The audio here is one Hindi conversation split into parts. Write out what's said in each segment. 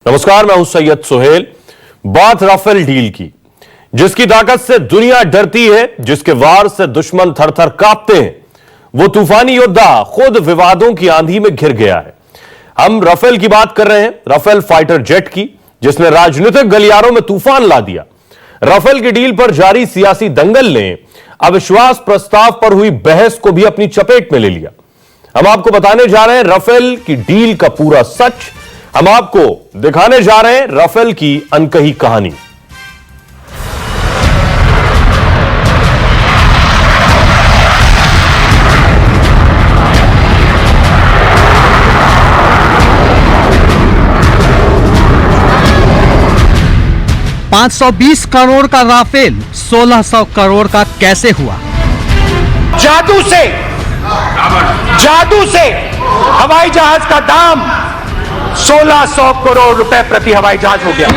नमस्कार, मैं हूं सैयद सुहेल। बात राफेल डील की, जिसकी ताकत से दुनिया डरती है, जिसके वार से दुश्मन थर थर कांपते हैं, वो तूफानी योद्धा खुद विवादों की आंधी में घिर गया है। हम राफेल की बात कर रहे हैं, राफेल फाइटर जेट की, जिसने राजनीतिक गलियारों में तूफान ला दिया। राफेल की डील पर जारी सियासी दंगल ने अविश्वास प्रस्ताव पर हुई बहस को भी अपनी चपेट में ले लिया। हम आपको बताने जा रहे हैं राफेल की डील का पूरा सच। हम आपको दिखाने जा रहे हैं राफेल की अनकही कहानी। $520 करोड़ का राफेल 1600 करोड़ का कैसे हुआ? जादू से हवाई जहाज का दाम 1600 करोड़ रुपए प्रति हवाई जहाज हो गया।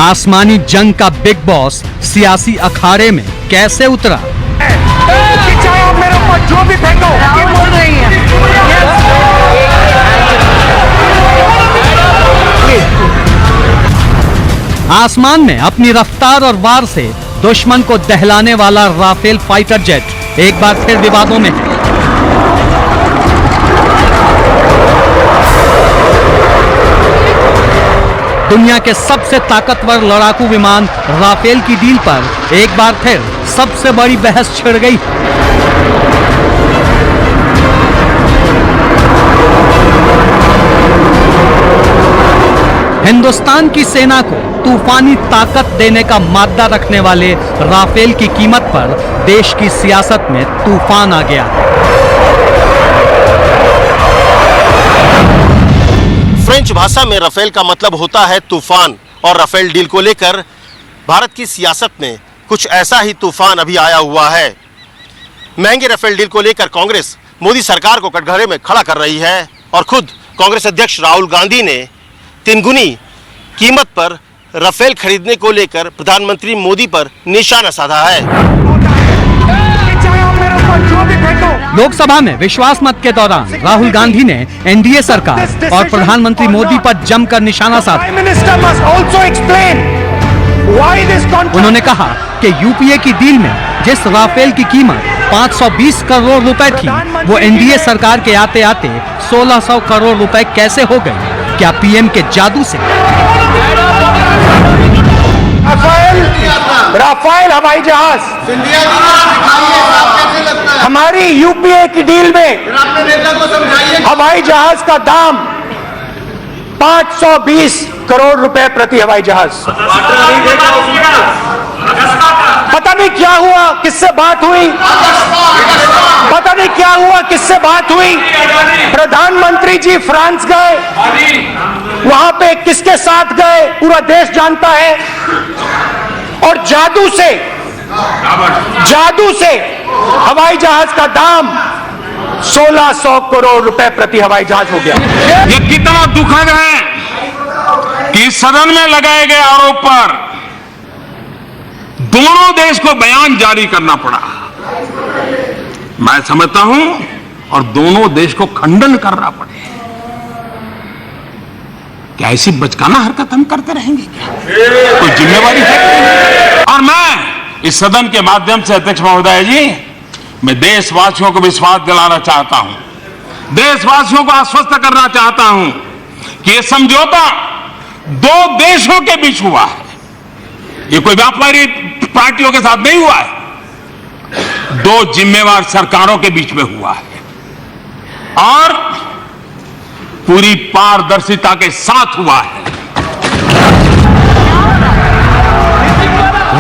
आसमानी जंग का बिग बॉस सियासी अखाड़े में कैसे उतरा? चाहे आप मेरे ऊपर जो भी फेंको, बोल रही है। आसमान में अपनी रफ्तार और वार से दुश्मन को दहलाने वाला राफेल फाइटर जेट एक बार फिर विवादों में है। दुनिया के सबसे ताकतवर लड़ाकू विमान राफेल की डील पर एक बार फिर सबसे बड़ी बहस छिड़ गई। हिंदुस्तान की सेना को तूफानी ताकत देने का मादा रखने वाले राफेल की कीमत पर देश की सियासत में तूफान आ गया। फ्रेंच भाषा में राफेल का मतलब होता है तूफान, और राफेल डील को लेकर भारत की सियासत में कुछ ऐसा ही तूफान अभी आया हुआ है। महंगे राफेल डील को लेकर कांग्रेस मोदी सरकार को कटघरे में खड़ा कर रही है, और खुद कांग्रेस अध्यक्ष राहुल गांधी ने 3 गुनी कीमत पर राफेल खरीदने को लेकर प्रधानमंत्री मोदी पर निशाना साधा है। लोकसभा में विश्वास मत के दौरान राहुल गांधी ने एनडीए सरकार और प्रधानमंत्री मोदी पर जमकर निशाना साधा। उन्होंने कहा कि यूपीए की डील में जिस राफेल की कीमत 520 करोड़ रुपए थी, वो एनडीए सरकार के आते आते 1600 करोड़ रुपए कैसे हो गई? क्या पीएम के जादू से? राफेल हवाई जहाज हमारी यूपीए की डील में हवाई जहाज का दाम 520 करोड़ रुपए प्रति हवाई जहाज। पता नहीं क्या हुआ, किससे बात हुई, पता नहीं क्या हुआ, किससे बात हुई। प्रधानमंत्री जी फ्रांस गए, वहां पे किसके साथ गए पूरा देश जानता है। और जादू से हवाई जहाज का दाम 1600 करोड़ रुपए प्रति हवाई जहाज हो गया। ये कितना दुखद है कि सदन में लगाए गए आरोप पर दोनों देश को बयान जारी करना पड़ा। मैं समझता हूं, और दोनों देश को खंडन करना पड़े। क्या ऐसी बचकाना हरकत हम करते रहेंगे? क्या कोई जिम्मेवारी है? और मैं इस सदन के माध्यम से अध्यक्ष महोदय जी, मैं देशवासियों को विश्वास दिलाना चाहता हूं, देशवासियों को आश्वस्त करना चाहता हूं कि यह समझौता 2 देशों के बीच हुआ है। ये कोई व्यापारी पार्टियों के साथ नहीं हुआ है, 2 जिम्मेवार सरकारों के बीच में हुआ है, और पूरी पारदर्शिता के साथ हुआ है।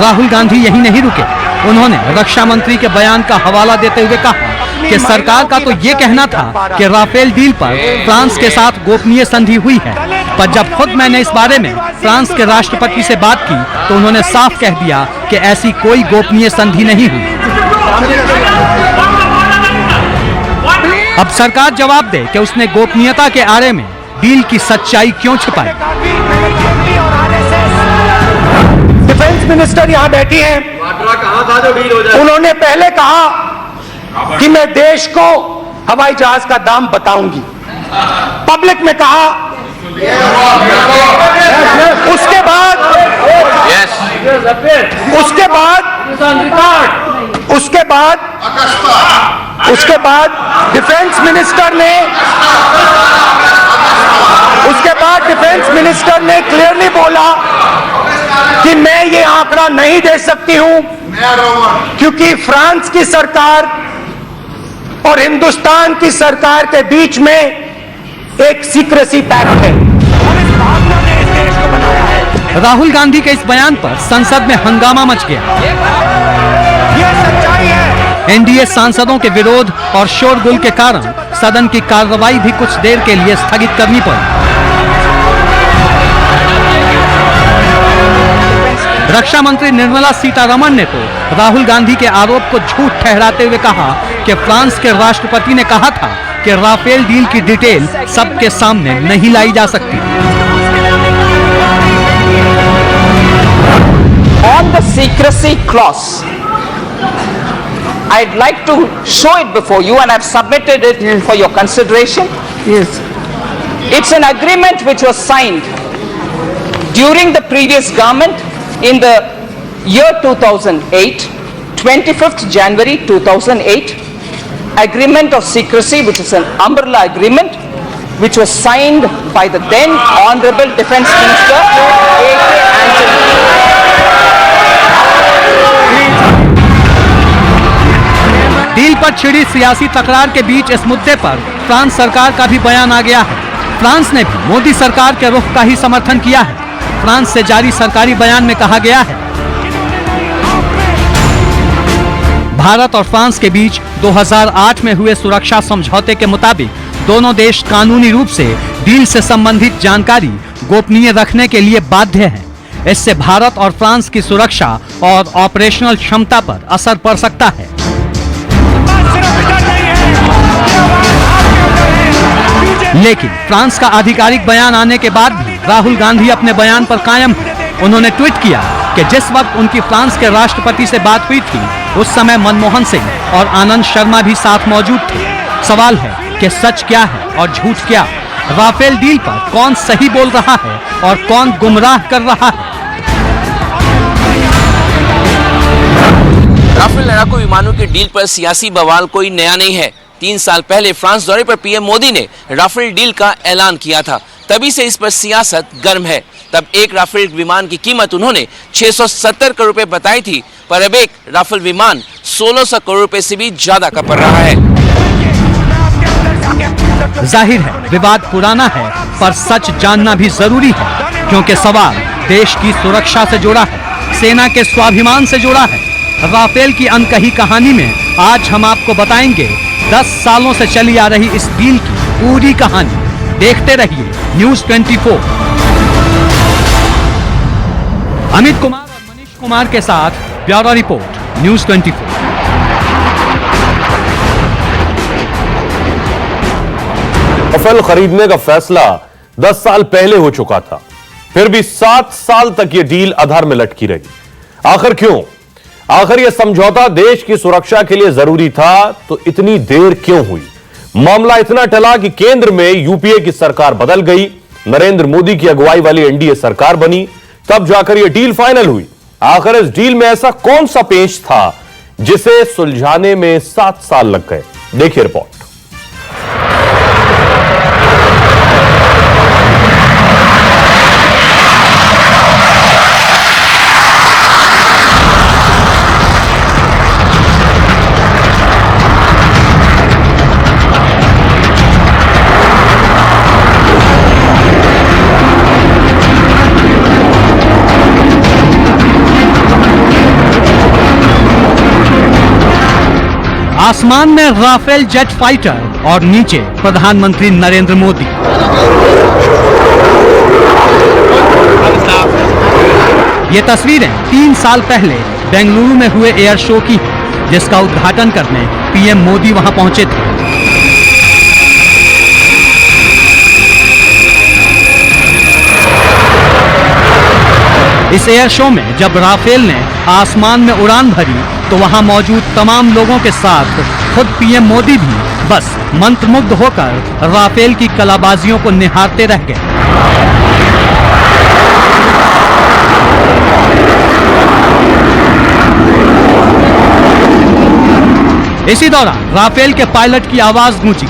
राहुल गांधी यही नहीं रुके। उन्होंने रक्षा मंत्री के बयान का हवाला देते हुए कहा कि सरकार का तो ये कहना था कि राफेल डील पर फ्रांस के साथ गोपनीय संधि हुई है, पर जब खुद मैंने इस बारे में फ्रांस के राष्ट्रपति से बात की तो उन्होंने साफ कह दिया कि ऐसी कोई गोपनीय संधि नहीं हुई। अब सरकार जवाब दे कि उसने गोपनीयता के आड़े में डील की सच्चाई क्यों छिपाई। डिफेंस मिनिस्टर यहाँ बैठी हैं, उन्होंने पहले कहा कि मैं देश को हवाई जहाज का दाम बताऊंगी। पब्लिक में कहा, उसके बाद डिफेंस मिनिस्टर ने क्लियरली बोला कि मैं ये आंकड़ा नहीं दे सकती हूं क्योंकि फ्रांस की सरकार और हिंदुस्तान की सरकार के बीच में एक सीक्रेसी पैक्ट है। राहुल गांधी के इस बयान पर संसद में हंगामा मच गया। ये सच्चाई है। एनडीए सांसदों के विरोध और शोरगुल के कारण सदन की कार्रवाई भी कुछ देर के लिए स्थगित करनी पड़ी। रक्षा मंत्री निर्मला सीतारमण ने तो राहुल गांधी के आरोप को झूठ ठहराते हुए कहा कि फ्रांस के राष्ट्रपति ने कहा था कि राफेल डील की डिटेल सबके सामने नहीं लाई जा सकती। On the secrecy clause, I'd like to show it before you and I've submitted it for your consideration. Yes. It's an agreement which was signed during the previous government in the year 2008, 25th January 2008, agreement of secrecy, which is an umbrella agreement, which was signed by the then Honorable Defence Minister A.K. Antony. Deal पर छिड़ी सियासी तकरार के बीच इस मुद्दे पर फ्रांस सरकार का भी बयान आ गया है। फ्रांस ने भी मोदी सरकार के रुख का ही समर्थन किया है। फ्रांस से जारी सरकारी बयान में कहा गया है, भारत और फ्रांस के बीच 2008 में हुए सुरक्षा समझौते के मुताबिक दोनों देश कानूनी रूप से डील से संबंधित जानकारी गोपनीय रखने के लिए बाध्य हैं। इससे भारत और फ्रांस की सुरक्षा और ऑपरेशनल क्षमता पर असर पड़ सकता है। लेकिन फ्रांस का आधिकारिक बयान आने के बाद भी राहुल गांधी अपने बयान पर कायम हैं। उन्होंने ट्वीट किया कि जिस वक्त उनकी फ्रांस के राष्ट्रपति से बात हुई थी उस समय मनमोहन सिंह और आनंद शर्मा भी साथ मौजूद थे। सवाल है कि सच क्या है और झूठ क्या। राफेल डील पर कौन सही बोल रहा है और कौन गुमराह कर रहा है। राफेल लड़ाकू विमानों की डील पर सियासी बवाल कोई नया नहीं है। 3 साल पहले फ्रांस दौरे पर पीएम मोदी ने राफेल डील का ऐलान किया था। तभी से इस पर सियासत गर्म है। तब एक राफेल विमान की कीमत उन्होंने 670 करोड़ रुपए बताई थी, पर अब एक राफेल विमान 1600 करोड़ रुपए से भी ज्यादा का पड़ रहा है। जाहिर है विवाद पुराना है, पर सच जानना भी जरूरी है, क्योंकि सवाल देश की सुरक्षा से जुड़ा है, सेना के स्वाभिमान से जुड़ा है। राफेल की अनकही कहानी में आज हम आपको बताएंगे 10 सालों से चली आ रही इस डील की पूरी कहानी। देखते रहिए न्यूज़ 24। अमित कुमार और मनीष कुमार के साथ ब्यूरो रिपोर्ट न्यूज़ 24। राफेल खरीदने का फैसला 10 साल पहले हो चुका था, फिर भी 7 साल तक यह डील अधर में लटकी रही। आखिर क्यों? आखिर यह समझौता देश की सुरक्षा के लिए जरूरी था, तो इतनी देर क्यों हुई? मामला इतना टला कि केंद्र में यूपीए की सरकार बदल गई, नरेंद्र मोदी की अगुवाई वाली एनडीए सरकार बनी, तब जाकर यह डील फाइनल हुई। आखिर इस डील में ऐसा कौन सा पेंच था जिसे सुलझाने में 7 साल लग गए? देखिए रिपोर्ट। आसमान में राफेल जेट फाइटर और नीचे प्रधानमंत्री नरेंद्र मोदी। ये तस्वीरें 3 साल पहले बेंगलुरु में हुए एयर शो की, जिसका उद्घाटन करने पीएम मोदी वहां पहुंचे थे। इस एयर शो में जब राफेल ने आसमान में उड़ान भरी तो वहां मौजूद तमाम लोगों के साथ खुद पीएम मोदी भी बस मंत्रमुग्ध होकर राफेल की कलाबाजियों को निहारते रह गए। इसी दौरान राफेल के पायलट की आवाज गूंजी।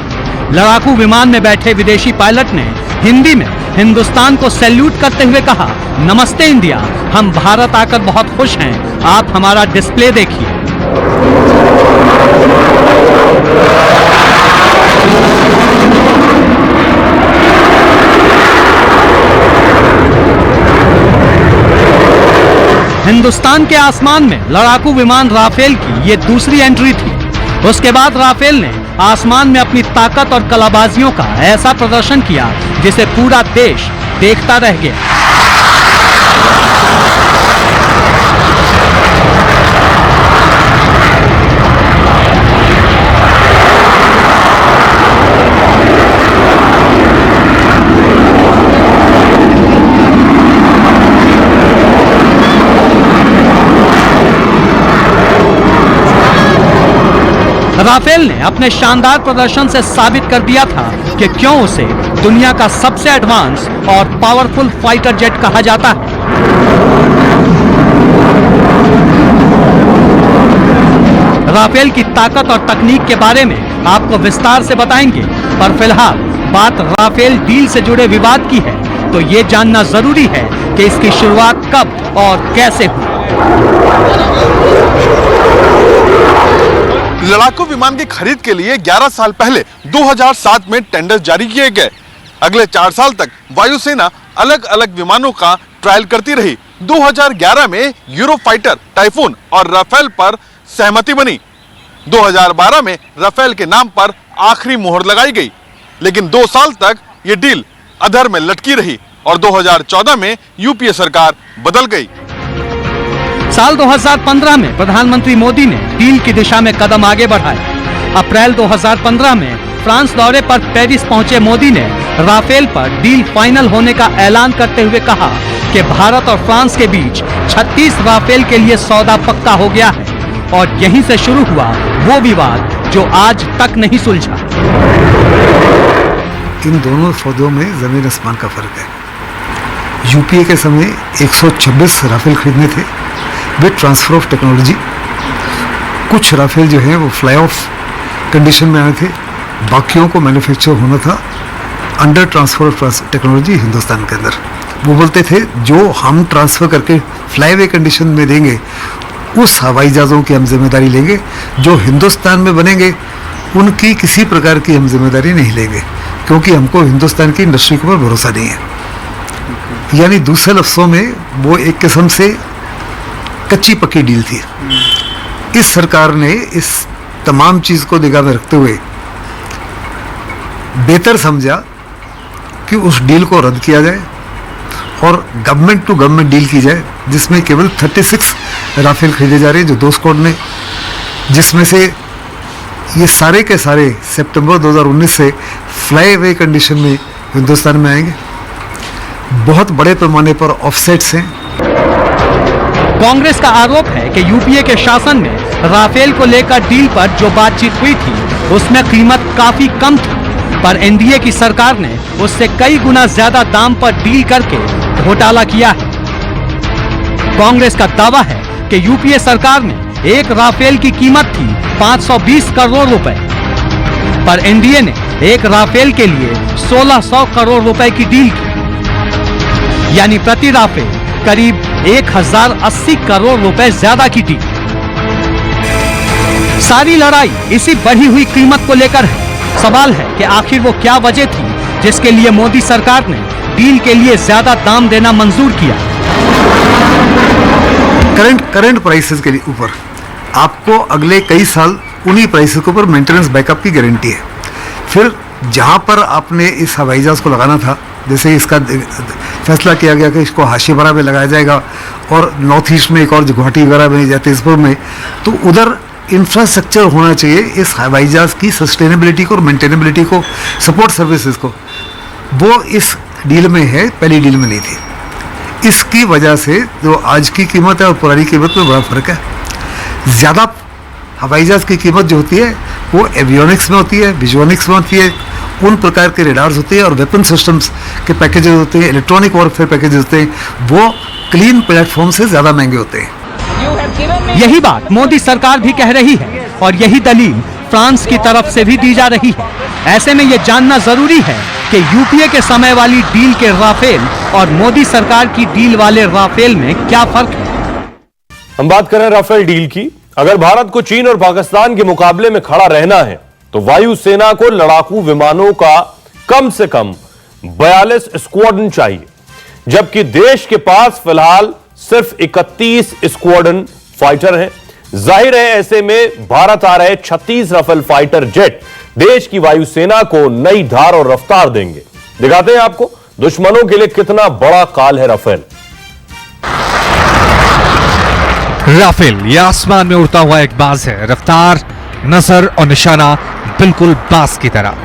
लड़ाकू विमान में बैठे विदेशी पायलट ने हिंदी में हिंदुस्तान को सैल्यूट करते हुए कहा, नमस्ते इंडिया, हम भारत आकर बहुत खुश हैं, आप हमारा डिस्प्ले देखिए। हिंदुस्तान के आसमान में लड़ाकू विमान राफेल की ये दूसरी एंट्री थी। उसके बाद राफेल ने आसमान में अपनी ताकत और कलाबाजियों का ऐसा प्रदर्शन किया जिसे पूरा देश देखता रह गया। राफेल ने अपने शानदार प्रदर्शन से साबित कर दिया था कि क्यों उसे दुनिया का सबसे एडवांस और पावरफुल फाइटर जेट कहा जाता है। राफेल की ताकत और तकनीक के बारे में आपको विस्तार से बताएंगे, पर फिलहाल बात राफेल डील से जुड़े विवाद की है, तो ये जानना जरूरी है कि इसकी शुरुआत कब और कैसे हुई। लड़ाकू विमान की खरीद के लिए 11 साल पहले 2007 में टेंडर जारी किए गए। अगले 4 साल तक वायुसेना अलग अलग विमानों का ट्रायल करती रही। 2011 में यूरोफाइटर, टाइफून और राफेल पर सहमति बनी। 2012 में राफेल के नाम पर आखिरी मोहर लगाई गई, लेकिन 2 साल तक ये डील अधर में लटकी रही और 2014 में यूपीए सरकार बदल गई। साल 2015 में प्रधानमंत्री मोदी ने डील की दिशा में कदम आगे बढ़ाए। अप्रैल 2015 में फ्रांस दौरे पर पेरिस पहुंचे मोदी ने राफेल पर डील फाइनल होने का ऐलान करते हुए कहा कि भारत और फ्रांस के बीच 36 राफेल के लिए सौदा पक्का हो गया है, और यहीं से शुरू हुआ वो विवाद जो आज तक नहीं सुलझा। इन दोनों सौदों में जमीन आसमान का फर्क है। यूपीए के समय 126 राफेल खरीदने थे विद ट्रांसफर ऑफ टेक्नोलॉजी। कुछ राफेल जो है वो फ्लाई ऑफ कंडीशन में आए थे, बाकियों को मैन्युफैक्चर होना था under transfer of technology Hindustan के अंदर। वो बोलते थे जो हम ट्रांसफर करके फ्लाई वे कंडीशन में देंगे उस हवाई जहाज़ों की हम जिम्मेदारी लेंगे, जो हिंदुस्तान में बनेंगे उनकी किसी प्रकार की हम जिम्मेदारी नहीं लेंगे, क्योंकि हमको हिंदुस्तान की इंडस्ट्री के ऊपर भरोसा नहीं है। यानी दूसरे लफ्ज़ों में वो एक किस्म से कच्ची पक्की डील थी। इस सरकार ने इस तमाम चीज़ को निगाह में रखते हुए बेहतर समझा कि उस डील को रद्द किया जाए और गवर्नमेंट टू गवर्नमेंट डील की जाए, जिसमें केवल 36 राफेल खरीदे जा रहे हैं जो 2 स्क्वाड ने, जिसमें से ये सारे के सारे सितंबर 2019 से फ्लाई वे कंडीशन में हिंदुस्तान में आएंगे। बहुत बड़े पैमाने पर ऑफसेट्स हैं। कांग्रेस का आरोप है कि यूपीए के शासन में राफेल को लेकर डील पर जो बातचीत हुई थी उसमें कीमत काफी कम थी, पर एनडीए की सरकार ने उससे कई गुना ज्यादा दाम पर डील करके घोटाला किया है। कांग्रेस का दावा है कि यूपीए सरकार में एक राफेल की कीमत थी 520 करोड़ रुपए, पर एनडीए ने एक राफेल के लिए 1600 करोड़ रुपए की डील की, यानी प्रति राफेल करीब 1080 करोड़ रुपए ज्यादा की डील। सारी लड़ाई इसी बढ़ी हुई कीमत को लेकर है। सवाल है कि आखिर वो क्या वजह थी जिसके लिए मोदी सरकार ने डील के लिए ज्यादा दाम देना मंजूर किया। करंट प्राइसेस के ऊपर आपको अगले कई साल उन्हीं प्राइसेस के ऊपर मेंटेनेंस बैकअप की गारंटी है। फिर जहां पर आपने इस हवाई जहाज को लगाना था, जैसे इसका फैसला किया गया कि इसको हाशीबरा में लगाया जाएगा और नॉर्थ ईस्ट में एक और गुवाहाटी वगैरह में या तेजपुर में, तो उधर इंफ्रास्ट्रक्चर होना चाहिए इस हवाई जहाज की सस्टेनेबिलिटी को और मेंटेनेबिलिटी को, सपोर्ट सर्विसेज को। वो इस डील में है, पहली डील में नहीं थी। इसकी वजह से जो आज की कीमत है और पुरानी कीमत में बड़ा फर्क है। ज़्यादा हवाई जहाज की कीमत जो होती है वो एवियोनिक्स में होती है, विजुअनिक्स में होती है, उन प्रकार के रेडार्स होते हैं और वेपन सिस्टम्स के पैकेजेस होते हैं, इलेक्ट्रॉनिक वॉरफेयर पैकेजेस होते हैं, वो क्लीन प्लेटफॉर्म से ज़्यादा महंगे होते हैं। यही बात मोदी सरकार भी कह रही है और यही दलील फ्रांस की तरफ से भी दी जा रही है। ऐसे में यह जानना जरूरी है कि यूपीए के समय वाली डील के राफेल और मोदी सरकार की डील वाले राफेल में क्या फर्क है। हम बात करें राफेल डील की। अगर भारत को चीन और पाकिस्तान के मुकाबले में खड़ा रहना है तो वायुसेना को लड़ाकू विमानों का कम से कम 42 स्क्वाड्रन चाहिए, जबकि देश के पास फिलहाल सिर्फ 31 स्क्वाड्रन फाइटर हैं। जाहिर है ऐसे में भारत आ रहे 36 राफेल फाइटर जेट देश की वायुसेना को नई धार और रफ्तार देंगे। दिखाते हैं आपको दुश्मनों के लिए कितना बड़ा काल है राफेल। राफेल ये आसमान में उड़ता हुआ एक बाज है। रफ्तार, नजर और निशाना बिल्कुल बाज की तरह।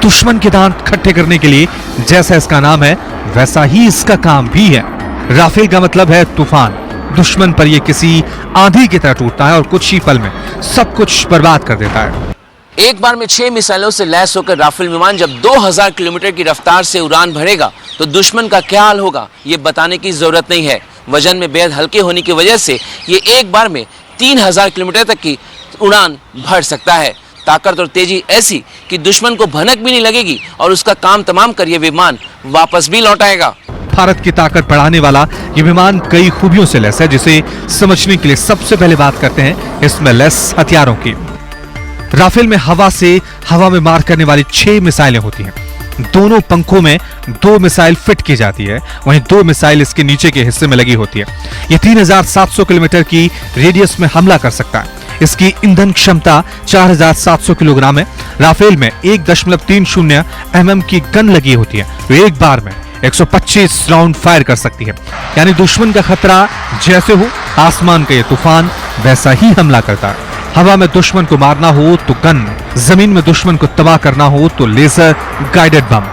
दुश्मन के दांत खट्टे करने के लिए जैसा इसका नाम है वैसा ही इसका काम भी है। राफेल का मतलब है तूफान। दुश्मन पर यह किसी आंधी की तरह टूटता है और कुछ ही पल में सब कुछ बर्बाद कर देता है। एक बार में 6 मिसाइलों से लैस होकर राफेल विमान जब 2000 किलोमीटर की रफ्तार से उड़ान भरेगा तो दुश्मन का क्या हाल होगा ये बताने की जरूरत नहीं है। वजन में बेहद हल्के होने की वजह से ये एक बार में 3000 किलोमीटर तक की उड़ान भर सकता है। ताकत और तेजी ऐसी कि दुश्मन को भनक भी नहीं लगेगी और उसका काम तमाम कर ये विमान वापस भी लौट आएगा। भारत की ताकत बढ़ाने वाला ये विमान कई खूबियों से लैस है, जिसे समझने के लिए सबसे पहले बात करते हैं इसमें लैस हथियारों की। राफेल में हवा में मार करने वाली 6 मिसाइलें होती हैं। दोनों पंखों में 2 मिसाइल फिट की जाती है, वहीं 2 मिसाइल इसके नीचे के हिस्से में लगी होती है। यह 3700 किलोमीटर की रेडियस में हमला कर सकता है। इसकी ईंधन क्षमता 4700 किलोग्राम है। राफेल में 1.30 mm की गन लगी होती है, जो एक बार में 125 राउंड फायर कर सकती है। यानी दुश्मन का खतरा जैसे हो, आसमान का ये तूफान वैसा ही हमला करता है। हवा में दुश्मन को मारना हो तो गन, जमीन में दुश्मन को तबाह करना हो तो लेजर गाइडेड बम।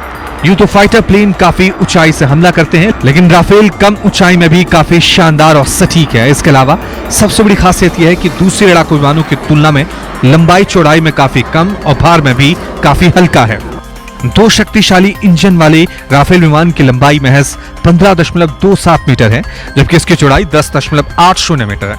यूं तो फाइटर प्लेन काफी ऊंचाई से हमला करते हैं, लेकिन राफेल कम ऊंचाई में भी काफी शानदार और सटीक है। इसके अलावा सबसे बड़ी खासियत यह है कि दूसरे लड़ाकू विमानों की तुलना में लंबाई चौड़ाई में काफी कम और भार में भी काफी हल्का है। 2 शक्तिशाली इंजन वाले राफेल विमान की लंबाई महज 15.27 मीटर है, जबकि इसकी चौड़ाई 10.80 मीटर है।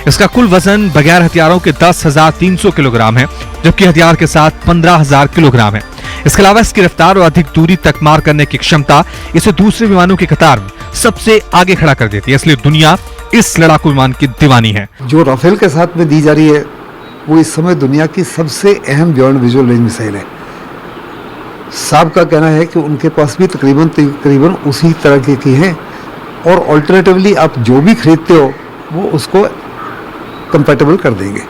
इसका कुल वजन बगैर हथियारों के 10,300 किलोग्राम है, जबकि हथियार के साथ 15,000 किलोग्राम है। इसके अलावा इसकी रफ्तार और अधिक दूरी तक मार करने की क्षमता इसे दूसरे विमानों की कतार में सबसे आगे खड़ा कर देती है। इसलिए दुनिया इस लड़ाकू विमान की दीवानी है। जो राफेल के साथ में दी जा रही है वो इस समय दुनिया की सबसे अहम बियॉन्ड विजुअल रेंज मिसाइल है। साहब का कहना है कि उनके पास भी तकरीबन उसी तरह की है, और ऑल्टरनेटिवली आप जो भी खरीदते हो वो उसको कंपैटिबल कर देंगे।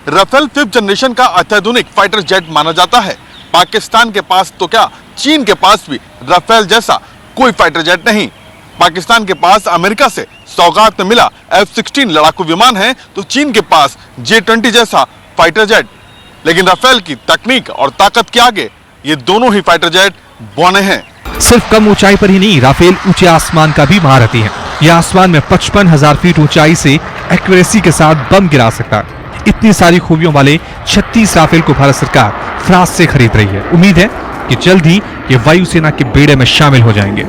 राफेल 5th जनरेशन का अत्याधुनिक फाइटर जेट माना जाता है। पाकिस्तान के पास तो क्या, चीन के पास भी राफेल जैसा कोई फाइटर जेट नहीं। पाकिस्तान के पास अमेरिका से सौगात में मिला F-16 लड़ाकू विमान है, तो चीन के पास J-20 जैसा फाइटर जेट। लेकिन राफेल की तकनीक और ताकत के आगे ये दोनों ही फाइटर जेट बौने हैं। सिर्फ कम ऊंचाई पर ही नहीं, राफेल ऊंचे आसमान का भी महारथी है। यह आसमान में 55,000 फीट ऊंचाई से एक्यूरेसी के साथ बम गिरा सकता है। इतनी सारी खूबियों वाले 36 राफेल को भारत सरकार फ्रांस से खरीद रही है। उम्मीद है कि जल्द ही ये वायुसेना के बेड़े में शामिल हो जाएंगे।